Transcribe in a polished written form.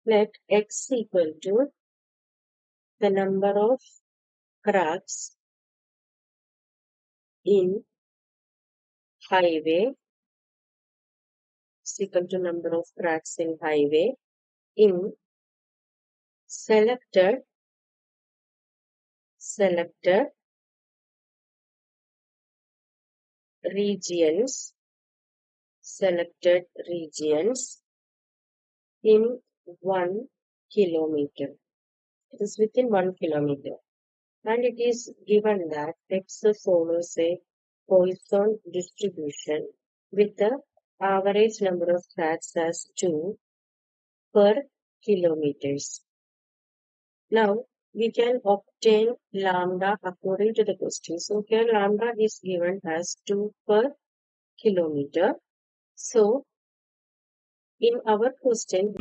let x equal to the number of cracks in highway is equal to number of cracks in highway in selected regions in 1 kilometer. It is within 1 kilometer. And it is given that X follows a Poisson distribution with the average number of cracks as 2 per kilometers. Now, we can obtain lambda according to the question. So, here lambda is given as 2 per kilometer. So, in our question,